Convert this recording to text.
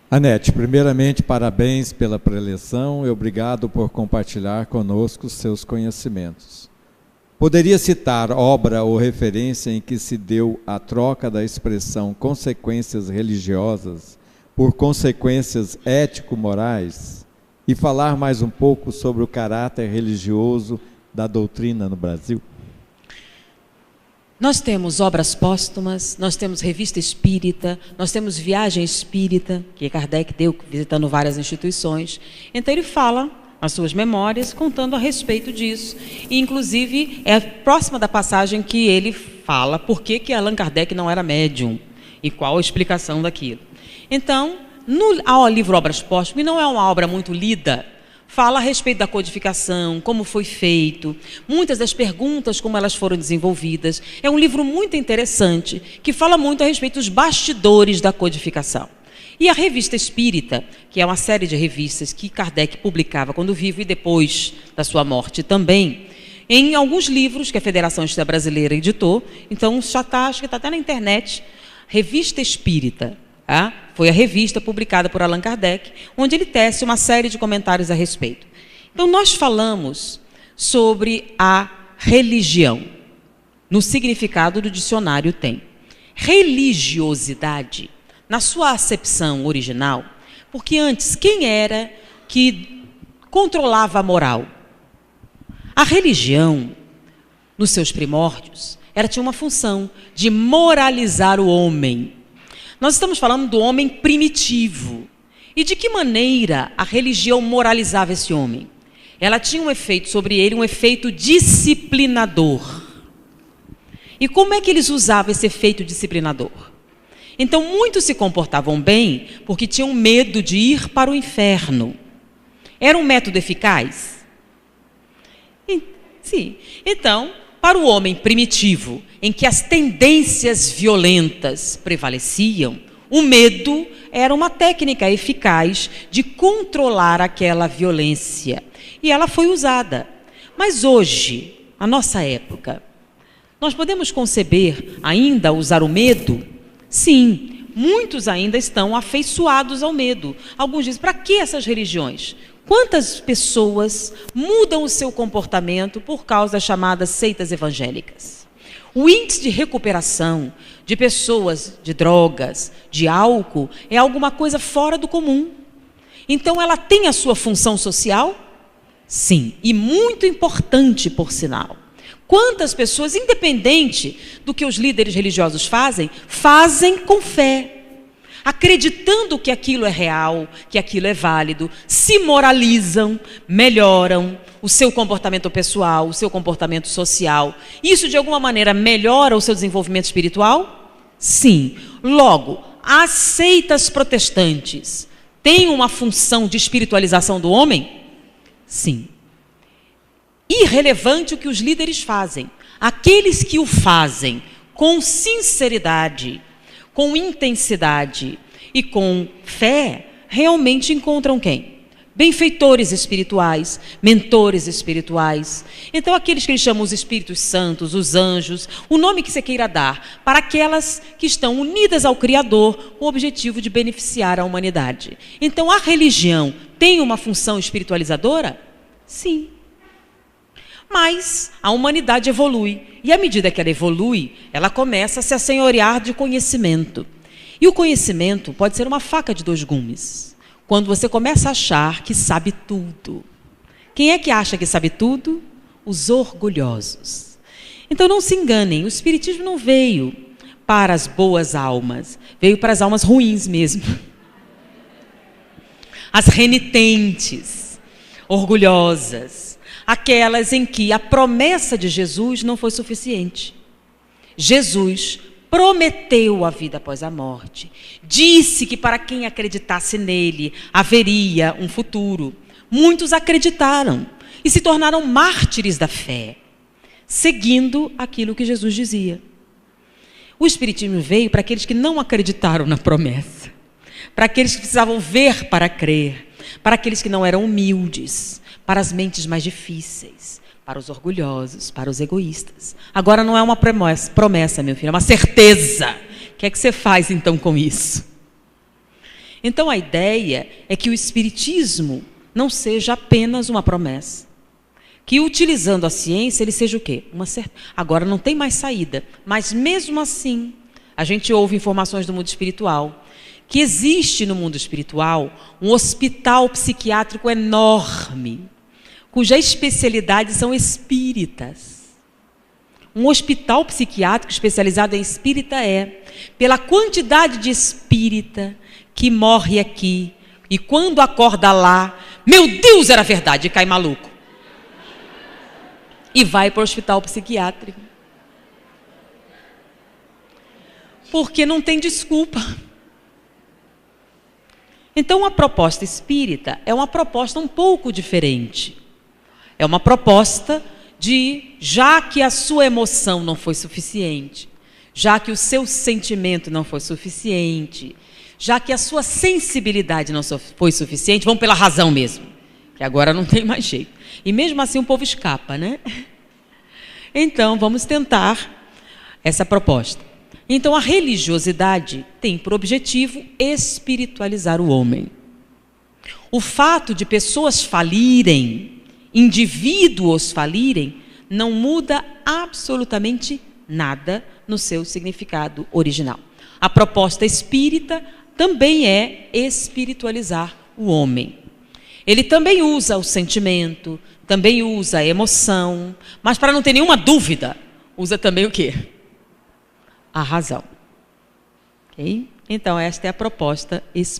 Anete, primeiramente, parabéns pela preleção e obrigado por compartilhar conosco seus conhecimentos. Poderia citar obra ou referência em que se deu a troca da expressão consequências religiosas por consequências ético-morais e falar mais um pouco sobre o caráter religioso da doutrina no Brasil? Nós temos obras póstumas, nós temos revista espírita, nós temos viagem espírita, que Kardec deu visitando várias instituições. Então ele fala nas suas memórias, contando a respeito disso. E, inclusive, é próxima da passagem que ele fala por que Allan Kardec não era médium e qual a explicação daquilo. Então, ao livro Obras Póstumas, que não é uma obra muito lida, fala a respeito da codificação, como foi feito, muitas das perguntas, como elas foram desenvolvidas. É um livro muito interessante, que fala muito a respeito dos bastidores da codificação. E a Revista Espírita, que é uma série de revistas que Kardec publicava quando vivo e depois da sua morte também, em alguns livros que a Federação Espírita Brasileira editou. Então, acho que está até na internet, Revista Espírita. Foi a revista publicada por Allan Kardec, onde ele tece uma série de comentários a respeito. Então, nós falamos sobre a religião, no significado do dicionário tem. Religiosidade, na sua acepção original, porque antes, quem era que controlava a moral? A religião, nos seus primórdios, tinha uma função de moralizar o homem. Nós estamos falando do homem primitivo. E de que maneira a religião moralizava esse homem? Ela tinha um efeito sobre ele, um efeito disciplinador. E como é que eles usavam esse efeito disciplinador? Então, muitos se comportavam bem porque tinham medo de ir para o inferno. Era um método eficaz? Sim. Então, para o homem primitivo, em que as tendências violentas prevaleciam, o medo era uma técnica eficaz de controlar aquela violência. E ela foi usada. Mas hoje, na nossa época, nós podemos conceber ainda usar o medo? Sim, muitos ainda estão afeiçoados ao medo. Alguns dizem, para que essas religiões? Quantas pessoas mudam o seu comportamento por causa das chamadas seitas evangélicas? O índice de recuperação de pessoas de drogas, de álcool, é alguma coisa fora do comum. Então, ela tem a sua função social? Sim, e muito importante, por sinal. Quantas pessoas, independente do que os líderes religiosos fazem com fé, acreditando que aquilo é real, que aquilo é válido, se moralizam, melhoram o seu comportamento pessoal, o seu comportamento social. Isso, de alguma maneira, melhora o seu desenvolvimento espiritual? Sim. Logo, as seitas protestantes têm uma função de espiritualização do homem? Sim. Irrelevante o que os líderes fazem. Aqueles que o fazem com sinceridade, com intensidade e com fé, realmente encontram quem? Benfeitores espirituais, mentores espirituais. Então, aqueles que eles chamam os Espíritos Santos, os anjos, o nome que você queira dar, para aquelas que estão unidas ao Criador, com o objetivo de beneficiar a humanidade. Então, a religião tem uma função espiritualizadora? Sim. Mas a humanidade evolui. E à medida que ela evolui, ela começa a se assenhorear de conhecimento. E o conhecimento pode ser uma faca de dois gumes. Quando você começa a achar que sabe tudo. Quem é que acha que sabe tudo? Os orgulhosos. Então não se enganem, o Espiritismo não veio para as boas almas, veio para as almas ruins mesmo. As renitentes, orgulhosas. Aquelas em que a promessa de Jesus não foi suficiente. Jesus prometeu a vida após a morte. Disse que para quem acreditasse nele haveria um futuro. Muitos acreditaram e se tornaram mártires da fé, seguindo aquilo que Jesus dizia. O Espiritismo veio para aqueles que não acreditaram na promessa, para aqueles que precisavam ver para crer, para aqueles que não eram humildes, para as mentes mais difíceis, para os orgulhosos, para os egoístas. Agora não é uma promessa, meu filho, é uma certeza. O que é que você faz então com isso? Então a ideia é que o espiritismo não seja apenas uma promessa. Que utilizando a ciência ele seja o quê? Agora não tem mais saída, mas mesmo assim a gente ouve informações do mundo espiritual que existe no mundo espiritual um hospital psiquiátrico enorme, cuja especialidade são espíritas. Um hospital psiquiátrico especializado em espírita pela quantidade de espírita que morre aqui e quando acorda lá, meu Deus, era verdade, e cai maluco. E vai para o hospital psiquiátrico. Porque não tem desculpa. Então, a proposta espírita é uma proposta um pouco diferente. É uma proposta de, já que a sua emoção não foi suficiente, já que o seu sentimento não foi suficiente, já que a sua sensibilidade não foi suficiente, vamos pela razão mesmo, que agora não tem mais jeito. E mesmo assim o povo escapa, né? Então, vamos tentar essa proposta. Então, a religiosidade tem por objetivo espiritualizar o homem. O fato de pessoas falirem, indivíduos falirem, não muda absolutamente nada no seu significado original. A proposta espírita também é espiritualizar o homem. Ele também usa o sentimento, também usa a emoção, mas para não ter nenhuma dúvida, usa também o quê? A razão. Okay? Então, esta é a proposta espírita.